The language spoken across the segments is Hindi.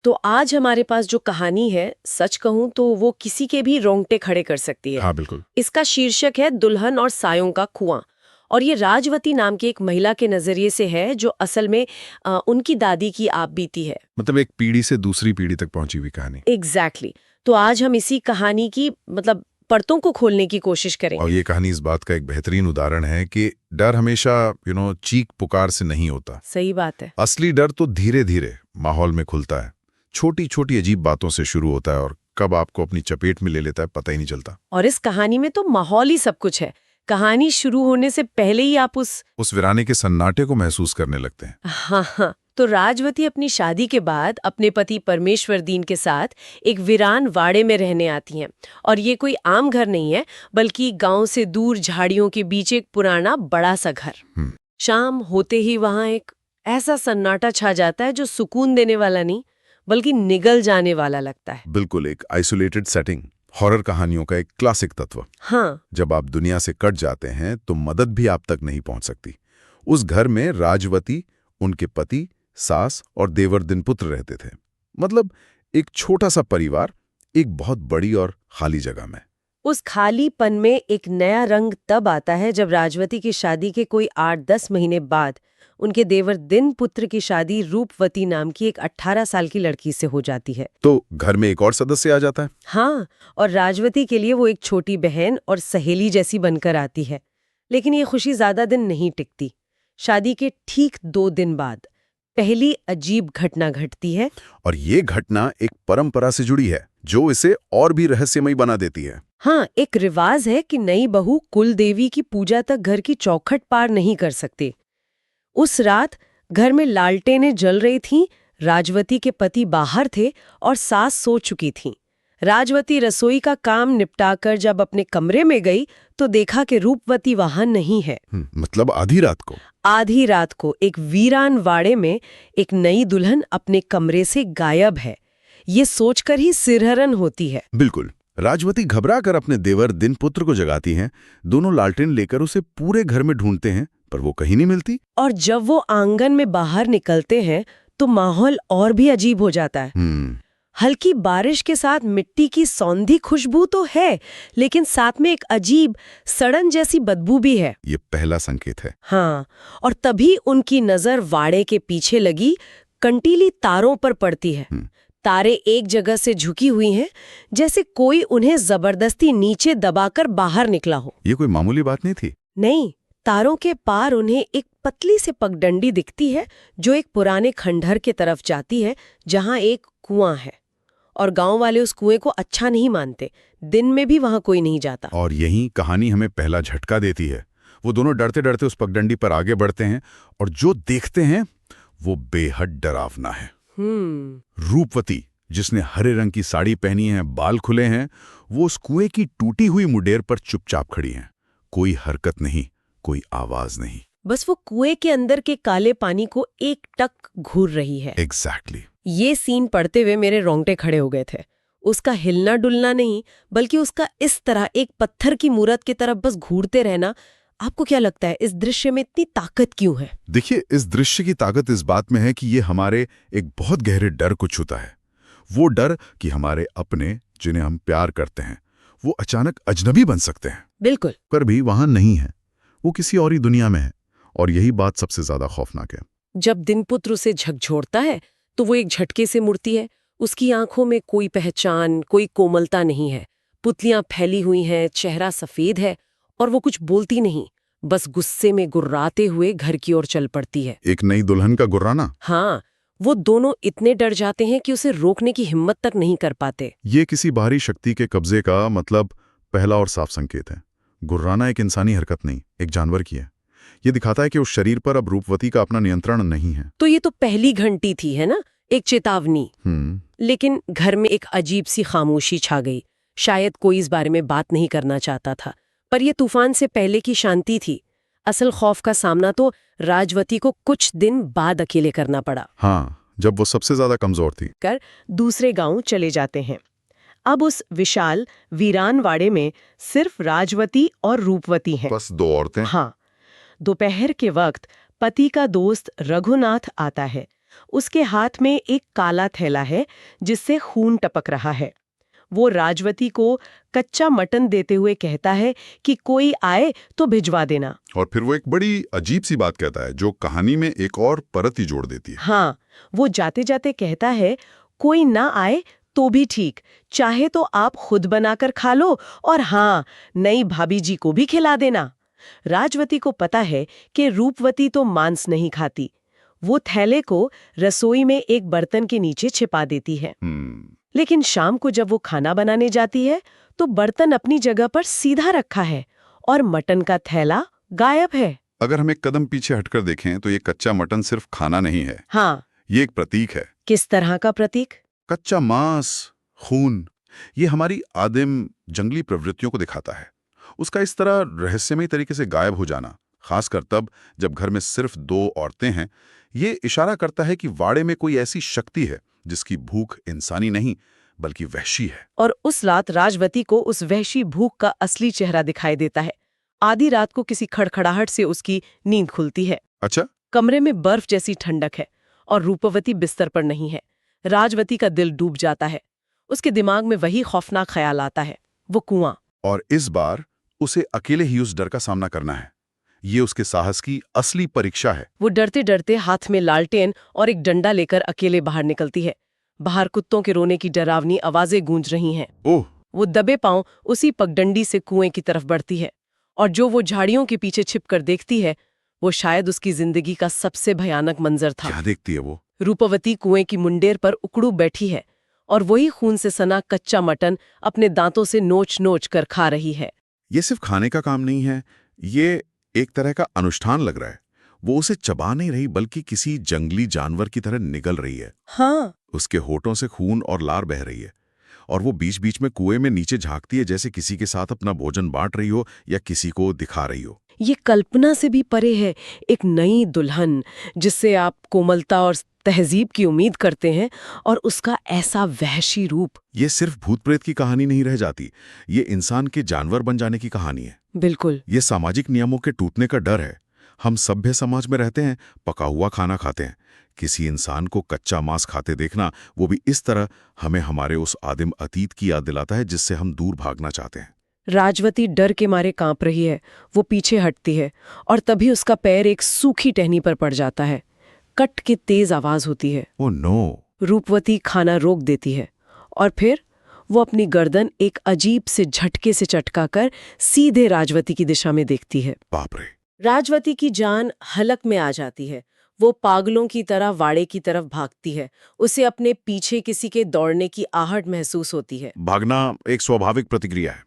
तो आज हमारे पास जो कहानी है, सच कहूं तो वो किसी के भी रोंगटे खड़े कर सकती है। हाँ बिल्कुल। इसका शीर्षक है दुल्हन और सायों का कुआं। और ये राजवती नाम की एक महिला के नजरिए से है, जो असल में उनकी दादी की आप बीती है। मतलब एक पीढ़ी से दूसरी पीढ़ी तक पहुंची हुई कहानी। एग्जैक्टली तो आज हम इसी कहानी की परतों को खोलने की कोशिश करेंगे। और ये कहानी इस बात का एक बेहतरीन उदाहरण है कि डर हमेशा चीख पुकार से नहीं होता। सही बात है। असली डर तो धीरे धीरे माहौल में खुलता है, छोटी छोटी अजीब बातों से शुरू होता है और कब आपको अपनी चपेट में ले लेता है पता ही नहीं चलता। और इस कहानी में तो माहौल ही सब कुछ है। कहानी शुरू होने से पहले ही आप उस वीराने के सन्नाटे को महसूस करने लगते हैं। हाँ। तो राजवती अपनी शादी के बाद अपने पति परमेश्वर दीन के साथ एक वीरान वाड़े में रहने आती हैं। और ये कोई आम घर नहीं है, बल्कि गांव से दूर झाड़ियों के बीच एक पुराना बड़ा सा घर। शाम होते ही वहां एक ऐसा सन्नाटा छा जाता है जो सुकून देने वाला नहीं, बल्कि निगल जाने वाला लगता है। बिल्कुल एक आइसोलेटेड सेटिंग, हॉरर कहानियों का एक क्लासिक तत्व। हाँ। जब आप दुनिया से कट जाते हैं तो मदद भी आप तक नहीं पहुंच सकती। उस घर में राजवती, उनके पति, सास और देवर दिनपुत्र रहते थे। मतलब एक छोटा सा परिवार एक बहुत बड़ी और खाली जगह में। उस खालीपन में एक नया रंग तब आता है जब राजवती की शादी के कोई 8-10 महीने बाद उनके देवर दिनपुत्र की शादी रूपवती नाम की एक 18 साल की लड़की से हो जाती है। तो घर में एक और सदस्य आ जाता है। हाँ, और राजवती के लिए वो एक छोटी बहन और सहेली जैसी बनकर आती है। लेकिन ये खुशी ज्यादा दिन नहीं टिकती। शादी के ठीक 2 दिन बाद पहली अजीब घटना घटती है। और ये घटना एक परंपरा से जुड़ी है जो इसे और भी रहस्यमयी बना देती है। हाँ, एक रिवाज है कि नई बहू कुल देवी की पूजा तक घर की चौखट पार नहीं कर सकती। उस रात घर में लालटेनें जल रही थीं, राजवती के पति बाहर थे और सास सो चुकी थीं। राजवती रसोई का काम निपटाकर जब अपने कमरे में गई तो देखा कि रूपवती वहां नहीं है। मतलब आधी रात को एक वीरान वाड़े में एक नई दुल्हन अपने कमरे से गायब है। ये सोचकर ही सिरहरन होती है। बिल्कुल। राजवती घबरा कर अपने देवर दिनपुत्र को जगाती हैं। दोनों लालटेन लेकर उसे पूरे घर में ढूंढते हैं, पर वो कहीं नहीं मिलती। और जब वो आंगन में बाहर निकलते हैं तो माहौल और भी अजीब हो जाता है। हल्की बारिश के साथ मिट्टी की सौंधी खुशबू तो है, लेकिन साथ में एक अजीब सड़न जैसी बदबू भी है। ये पहला संकेत है। हाँ, और तभी उनकी नजर वाड़े के पीछे लगी कंटीली तारों पर पड़ती है। तारे एक जगह से झुकी हुई हैं, जैसे कोई उन्हें जबरदस्ती नीचे दबाकर बाहर निकला हो। ये कोई मामूली बात नहीं थी। नहीं, तारों के पार उन्हें एक पतली सी पगडंडी दिखती है जो एक पुराने खंडहर की तरफ जाती है, जहां एक कुआं है। और गांव वाले उस कुएं को अच्छा नहीं मानते। दिन में भी वहां कोई नहीं जाता। और यही कहानी हमें पहला झटका देती है। वो दोनों डरते डरते उस पगडंडी पर आगे बढ़ते हैं और जो देखते हैं वो बेहद डरावना है। रूपवती, जिसने हरे रंग की साड़ी पहनी है, बाल खुले हैं, वो उस कुएं की टूटी हुई मुडेर पर चुपचाप खड़ी हैं। कोई हरकत नहीं, कोई आवाज नहीं। बस वो कुएं के अंदर के काले पानी को एक टक घूर रही है। एग्जैक्टली। ये सीन पढ़ते हुए मेरे रोंगटे खड़े हो गए थे। उसका हिलना डुलना नहीं, बल्कि उसका इस तरह एक पत्थर की मूरत की तरफ बस घूरते रहना। आपको क्या लगता है, इस दृश्य में इतनी ताकत क्यों है? देखिए, इस दृश्य की ताकत इस बात में है कि ये हमारे एक बहुत गहरे डर को छूता है। वो डर कि हमारे अपने, जिन्हें हम प्यार करते हैं, वो अचानक अजनबी बन सकते हैं। बिल्कुल। पर भी वहां नहीं है, वो किसी और ही दुनिया में है। और यही बात सबसे ज्यादा खौफनाक है। जब दिनपुत्र उसे झकझोरता है तो वो एक झटके से मुड़ती है। उसकी आंखों में कोई पहचान, कोई कोमलता नहीं है। पुतलियां फैली हुई हैं, चेहरा सफेद है और वो कुछ बोलती नहीं, बस गुस्से में गुर्राते हुए घर की ओर चल पड़ती है। एक नई दुल्हन का गुर्राना। हाँ, वो दोनों इतने डर जाते हैं कि उसे रोकने की हिम्मत तक नहीं कर पाते। ये किसी बाहरी शक्ति के कब्जे का पहला और साफ संकेत है। गुर्राना एक इंसानी हरकत नहीं, एक जानवर की है। ये दिखाता है कि उस शरीर पर अब रूपवती का अपना नियंत्रण नहीं है। तो ये तो पहली घंटी थी, है ना, एक चेतावनी। लेकिन घर में एक अजीब सी खामोशी छा गई। शायद कोई इस बारे में बात नहीं करना चाहता था, पर यह तूफान से पहले की शांति थी। असल खौफ का सामना तो राजवती को कुछ दिन बाद अकेले करना पड़ा। हाँ, जब वो सबसे ज्यादा कमजोर थी। कर दूसरे गांव चले जाते हैं। अब उस विशाल वीरान वाड़े में सिर्फ राजवती और रूपवती हैं। बस 2 औरतें। हाँ। दोपहर के वक्त पति का दोस्त रघुनाथ आता है। उसके हाथ में एक काला थैला है जिससे खून टपक रहा है। वो राजवती को कच्चा मटन देते हुए कहता है कि कोई आए तो भिजवा देना। और फिर वो एक बड़ी अजीब सी बात कहता है जो कहानी में एक और परत ही जोड़ देती है। हाँ, वो जाते जाते कहता है कोई ना आए तो भी ठीक, चाहे तो आप खुद बनाकर खा लो और हाँ, नई भाभी जी को भी खिला देना। राजवती को पता है कि रूपवती तो मांस नहीं खाती। वो थैले को रसोई में एक बर्तन के नीचे छिपा देती है। लेकिन शाम को जब वो खाना बनाने जाती है तो बर्तन अपनी जगह पर सीधा रखा है और मटन का थैला गायब है। अगर हम एक कदम पीछे हटकर देखें तो ये कच्चा मटन सिर्फ खाना नहीं है, हाँ, ये एक प्रतीक है। किस तरह का प्रतीक? कच्चा मांस, खून, ये हमारी आदिम जंगली प्रवृत्तियों को दिखाता है। उसका इस तरह रहस्यमयी तरीके से गायब हो जाना, खासकर तब जब घर में सिर्फ 2 औरतें हैं, ये इशारा करता है कि वाड़े में कोई ऐसी शक्ति है जिसकी भूख इंसानी नहीं बल्कि वहशी है। और उस रात राजवती को उस वहशी भूख का असली चेहरा दिखाई देता है। आधी रात को किसी खड़खड़ाहट से उसकी नींद खुलती है। अच्छा, कमरे में बर्फ जैसी ठंडक है और रूपवती बिस्तर पर नहीं है। राजवती का दिल डूब जाता है। उसके दिमाग में वही खौफनाक ख्याल आता है, वो कुआं। और इस बार उसे अकेले ही उस डर का सामना करना है। ये उसके साहस की असली परीक्षा है। वो डरते डरते हाथ में लालटेन और एक डंडा लेकर अकेले बाहर निकलती है। बाहर कुत्तों के रोने की डरावनी आवाजें गूंज रही हैं। ओह, वो दबे पांव उसी पगडंडी से कुएं की तरफ बढ़ती है और जो वो झाड़ियों के पीछे छिपकर देखती है वो शायद उसकी जिंदगी का सबसे भयानक मंजर था। क्या देखती है वो? रूपवती कुएं की मुंडेर पर उकड़ू बैठी है और वही खून से सना कच्चा मटन अपने दांतों से नोच नोच कर खा रही है। ये सिर्फ खाने का काम नहीं है, ये एक तरह का अनुष्ठान लग रहा है। वो उसे चबा नहीं रही बल्कि किसी जंगली जानवर की तरह निगल रही है। हाँ, उसके होठों से खून और लार बह रही है और वो बीच बीच में कुएं में नीचे झांकती है जैसे किसी के साथ अपना भोजन बांट रही हो या किसी को दिखा रही हो। ये कल्पना से भी परे है। एक नई दुल्हन जिससे आप कोमलता और तहजीब की उम्मीद करते हैं और उसका ऐसा वहशी रूप। ये सिर्फ भूत प्रेत की कहानी नहीं रह जाती, ये इंसान के जानवर बन जाने की कहानी है। बिल्कुल, ये सामाजिक नियमों के टूटने का डर है। हम सभ्य समाज में रहते हैं, पका हुआ खाना खाते हैं। किसी इंसान को कच्चा मांस खाते देखना, वो भी इस तरह, हमें हमारे उस आदिम अतीत की याद दिलाता है जिससे हम दूर भागना चाहते हैं। राजवती डर के मारे कांप रही है। वो पीछे हटती है और तभी उसका पैर एक सूखी टहनी पर पड़ जाता है। कट की तेज आवाज होती है। Oh no! रूपवती खाना रोक देती है और फिर वो अपनी गर्दन एक अजीब से झटके से चटकाकर सीधे राजवती की दिशा में देखती है। बाप रे! राजवती की जान हलक में आ जाती है। वो पागलों की तरह वाड़े की तरफ भागती है। उसे अपने पीछे किसी के दौड़ने की आहट महसूस होती है। भागना एक स्वाभाविक प्रतिक्रिया है,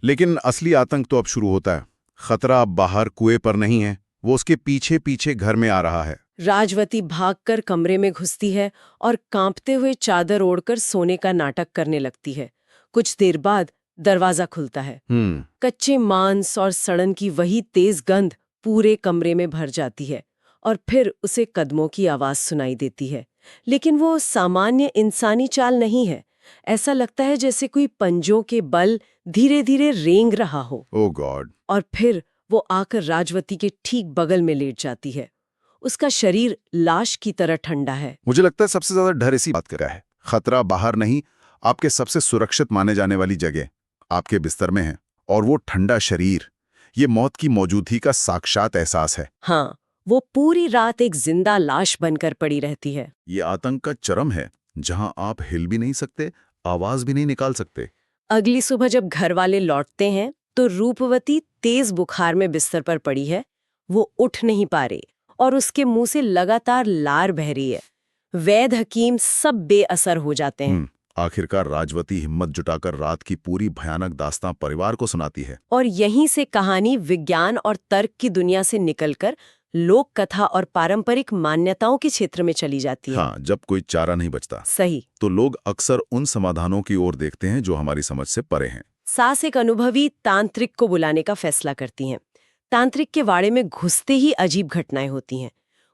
लेकिन असली आतंक तो अब शुरू होता है। खतरा अब बाहर कुएं पर नहीं है, वो उसके पीछे पीछे घर में आ रहा है। राजवती भागकर कमरे में घुसती है और कांपते हुए चादर ओढ़कर सोने का नाटक करने लगती है। कुछ देर बाद दरवाजा खुलता है। कच्चे मांस और सड़न की वही तेज गंध पूरे कमरे में भर जाती है और फिर उसे कदमों की आवाज सुनाई देती है। लेकिन वो सामान्य इंसानी चाल नहीं है। ऐसा लगता है जैसे कोई पंजों के बल धीरे धीरे रेंग रहा हो। ओह गॉड! और फिर वो आकर राजवती के ठीक बगल में लेट जाती है। उसका शरीर लाश की तरह ठंडा है। मुझे लगता है सबसे ज्यादा डर इसी बात का है। खतरा बाहर नहीं, आपके सबसे सुरक्षित माने जाने वाली जगह आपके बिस्तर में है, और वो ठंडा शरीर, ये मौत की मौजूदगी का साक्षात एहसास है। हाँ, वो पूरी रात एक जिंदा लाश बनकर पड़ी रहती है। ये आतंक का चरम है, जहां आप हिल भी नहीं सकते, आवाज भी नहीं निकाल सकते। अगली सुबह जब घर वाले लौटते हैं तो रूपवती तेज बुखार में बिस्तर पर पड़ी है। वो उठ नहीं पा रही और उसके मुंह से लगातार लार बह रही है। वैद्य हकीम सब बेअसर हो जाते हैं। आखिरकार राजवती हिम्मत जुटाकर रात की पूरी भयानक दास्तां परिवार को सुनाती है। और यहीं से कहानी विज्ञान और तर्क की दुनिया से निकलकर लोक कथा और पारंपरिक मान्यताओं के क्षेत्र में चली जाती है। हाँ, जब कोई चारा नहीं बचता, सही, तो लोग अक्सर उन समाधानों की ओर देखते हैं जो हमारी समझ से परे हैं। सास एक अनुभवी तांत्रिक को बुलाने का फैसला करती हैं। तांत्रिक के वाड़े में घुसते ही अजीब घटनाएं होती हैं।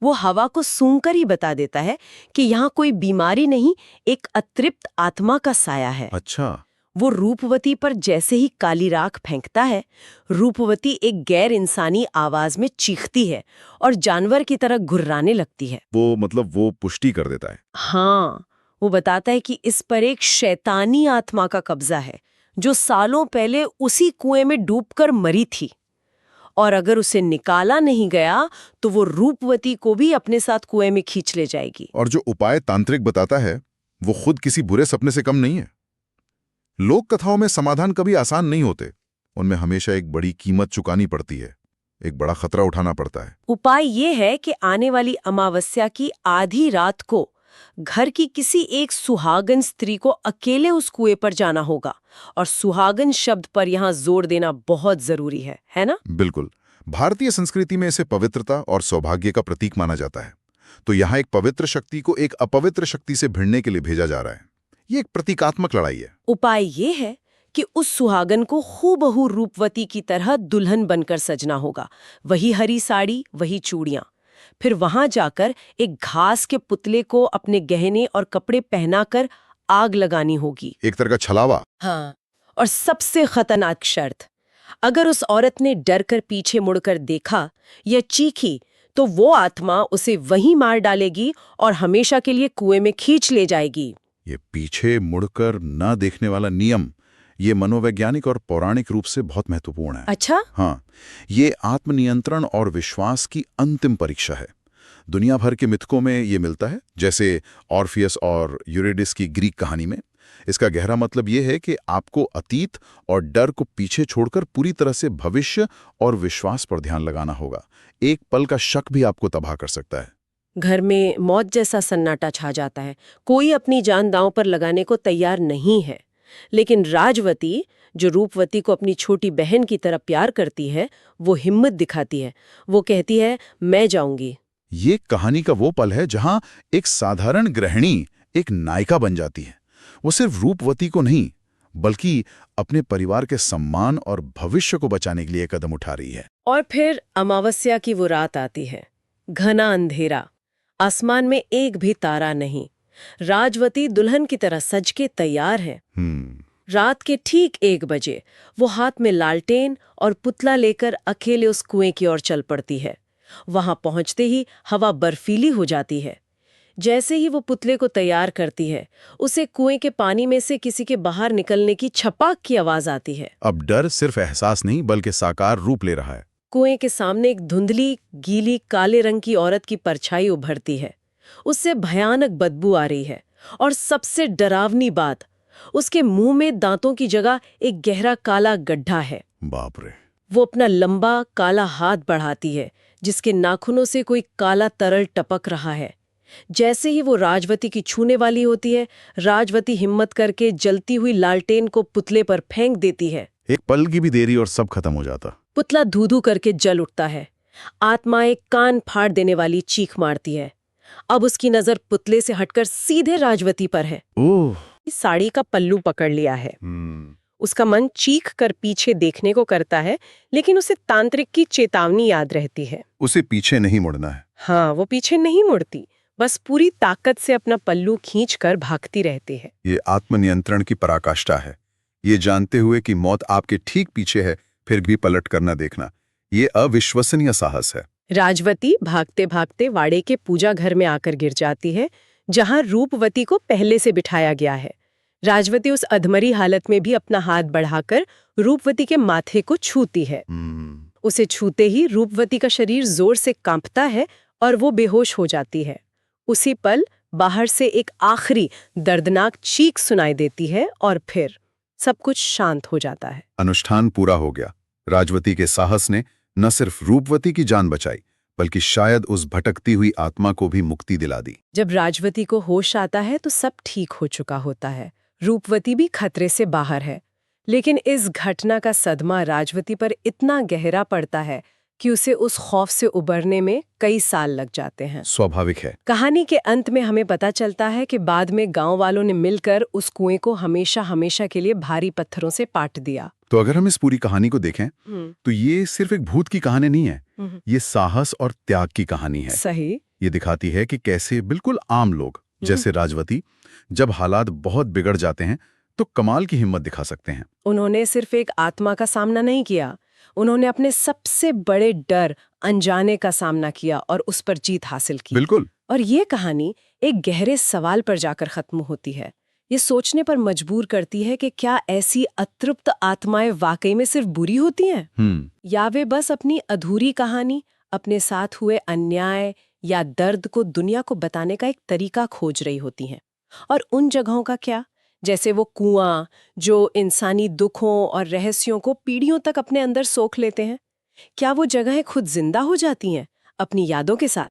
वो हवा को सूंघकर ही बता देता है कि यहाँ कोई बीमारी नहीं, एक अतृप्त आत्मा का साया है। अच्छा। वो रूपवती पर जैसे ही काली राख फेंकता है, रूपवती एक गैर इंसानी आवाज में चीखती है और जानवर की तरह घुर्राने लगती है। वो पुष्टि कर देता है। हाँ, वो बताता है कि इस पर एक शैतानी आत्मा का कब्जा है जो सालों पहले उसी कुएं में डूबकर मरी थी, और अगर उसे निकाला नहीं गया तो वो रूपवती को भी अपने साथ कुएं में खींच ले जाएगी। और जो उपाय तांत्रिक बताता है वो खुद किसी बुरे सपने से कम नहीं है। लोक कथाओं में समाधान कभी आसान नहीं होते, उनमें हमेशा एक बड़ी कीमत चुकानी पड़ती है, एक बड़ा खतरा उठाना पड़ता है। उपाय ये है कि आने वाली अमावस्या की आधी रात को घर की किसी एक सुहागन स्त्री को अकेले उस कुएं पर जाना होगा, और सुहागन शब्द पर यहाँ जोर देना बहुत जरूरी है ना? बिल्कुल। भारतीय संस्कृति में इसे पवित्रता और सौभाग्य का प्रतीक माना जाता है, तो यहाँ एक पवित्र शक्ति को एक अपवित्र शक्ति से भिड़ने के लिए भेजा जा रहा है। ये एक प्रतीकात्मक लड़ाई है। उपाय ये है कि उस सुहागन को हूबहू रूपवती की तरह दुल्हन बनकर सजना होगा, वही हरी साड़ी, वही चूड़ियां। फिर वहां जाकर एक घास के पुतले को अपने गहने और कपड़े पहनाकर आग लगानी होगी। एक तरह का छलावा। हाँ, और सबसे खतरनाक शर्त, अगर उस औरत ने डर कर पीछे मुड़कर देखा या चीखी तो वो आत्मा उसे वहीं मार डालेगी और हमेशा के लिए कुएं में खींच ले जाएगी। ये पीछे मुड़कर न देखने वाला नियम, ये मनोवैज्ञानिक और पौराणिक रूप से बहुत महत्वपूर्ण है। अच्छा? हाँ, ये आत्मनियंत्रण और विश्वास की अंतिम परीक्षा है। दुनिया भर के मिथकों में ये मिलता है, जैसे ऑर्फियस और यूरिडिस की ग्रीक कहानी में। इसका गहरा मतलब ये है कि आपको अतीत और डर को पीछे छोड़कर पूरी तरह से भविष्य और विश्वास पर ध्यान लगाना होगा। एक पल का शक भी आपको तबाह कर सकता है। घर में मौत जैसा सन्नाटा छा जाता है, कोई अपनी जान दांव पर लगाने को तैयार नहीं है। लेकिन राजवती, जो रूपवती को अपनी छोटी बहन की तरह प्यार करती है, वो हिम्मत दिखाती है। वो कहती है, मैं जाऊंगी। ये कहानी का वो पल है जहां एक साधारण गृहिणी एक नायिका बन जाती है। वो सिर्फ रूपवती को नहीं, बल्कि अपने परिवार के सम्मान और भविष्य को बचाने के लिए कदम उठा रही है। और फिर अमावस्या की वो रात आती है, घना अंधेरा, आसमान में एक भी तारा नहीं। राजवती दुल्हन की तरह सज के तैयार है। रात के ठीक 1 बजे वो हाथ में लालटेन और पुतला लेकर अकेले उस कुएं की ओर चल पड़ती है। वहां पहुंचते ही हवा बर्फीली हो जाती है। जैसे ही वो पुतले को तैयार करती है, उसे कुएं के पानी में से किसी के बाहर निकलने की छपाक की आवाज आती है। अब डर सिर्फ एहसास नहीं बल्कि साकार रूप ले रहा है। कुएं के सामने एक धुंधली, गीली, काले रंग की औरत की परछाई उभरती है। उससे भयानक बदबू आ रही है, और सबसे डरावनी बात, उसके मुंह में दांतों की जगह एक गहरा काला गड्ढा है। बाप रे! वो अपना लंबा काला हाथ बढ़ाती है, जिसके नाखूनों से कोई काला तरल टपक रहा है। जैसे ही वो राजवती की छूने वाली होती है, राजवती हिम्मत करके जलती हुई लालटेन को पुतले पर फेंक देती है। एक पल की भी देरी और सब खत्म हो जाता। पुतला धू-धू करके जल उठता है। आत्मा एक कान फाड़ देने वाली चीख मारती है। अब उसकी नजर पुतले से हटकर सीधे राजवती पर है। ओह! साड़ी का पल्लू पकड़ लिया है। उसका मन चीख कर पीछे देखने को करता है, लेकिन उसे तांत्रिक की चेतावनी याद रहती है। उसे पीछे नहीं मुड़ना है। हाँ, वो पीछे नहीं मुड़ती, बस पूरी ताकत से अपना पल्लू खींचकर भागती रहती है। ये आत्मनियंत्रण की पराकाष्ठा है। ये जानते हुए कि मौत आपके ठीक पीछे है, फिर भी पलट कर न देखना, ये अविश्वसनीय साहस है। राजवती भागते भागते वाड़े के पूजा घर में आकर गिर जाती है, जहां रूपवती को पहले से बिठाया गया है। राजवती उस अधमरी हालत में भी अपना हाथ बढ़ाकर रूपवती के माथे को छूती है। उसे छूते ही रूपवती का शरीर जोर से कांपता है और वो बेहोश हो जाती है। उसी पल बाहर से एक आखिरी दर्दनाक चीख सुनाई देती है और फिर सब कुछ शांत हो जाता है। अनुष्ठान पूरा हो गया। राजवती के साहस ने न सिर्फ रूपवती की जान बचाई, बल्कि शायद उस भटकती हुई आत्मा को भी मुक्ति दिला दी। जब राजवती को होश आता है तो सब ठीक हो चुका होता है। रूपवती भी खतरे से बाहर है, लेकिन इस घटना का सदमा राजवती पर इतना गहरा पड़ता है कि उसे उस खौफ से उबरने में कई साल लग जाते हैं। स्वाभाविक है। कहानी के अंत में हमें पता चलता है कि बाद में गांव वालों ने मिलकर उस कुएं को हमेशा हमेशा के लिए भारी पत्थरों से पाट दिया। तो अगर हम इस पूरी कहानी को देखें तो ये सिर्फ एक भूत की कहानी नहीं है, ये साहस और त्याग की कहानी है। सही। ये दिखाती है कि कैसे बिल्कुल आम लोग जैसे राजवती, जब हालात बहुत बिगड़ जाते हैं तो कमाल की हिम्मत दिखा सकते हैं। उन्होंने सिर्फ एक आत्मा का सामना नहीं किया, उन्होंने अपने सबसे बड़े डर अनजाने का सामना किया और उस पर जीत हासिल की। बिल्कुल। और ये कहानी एक गहरे सवाल पर जाकर खत्म होती है। ये सोचने पर मजबूर करती है कि क्या ऐसी अतृप्त आत्माएं वाकई में सिर्फ बुरी होती हैं? या वे बस अपनी अधूरी कहानी, अपने साथ हुए अन्याय या दर्द को दुनिया को बताने का एक तरीका खोज रही होती हैं? और उन जगहों का क्या, जैसे वो कुआं जो इंसानी दुखों और रहस्यों को पीढ़ियों तक अपने अंदर सोख लेते हैं? क्या वो जगहें खुद जिंदा हो जाती हैं अपनी यादों के साथ?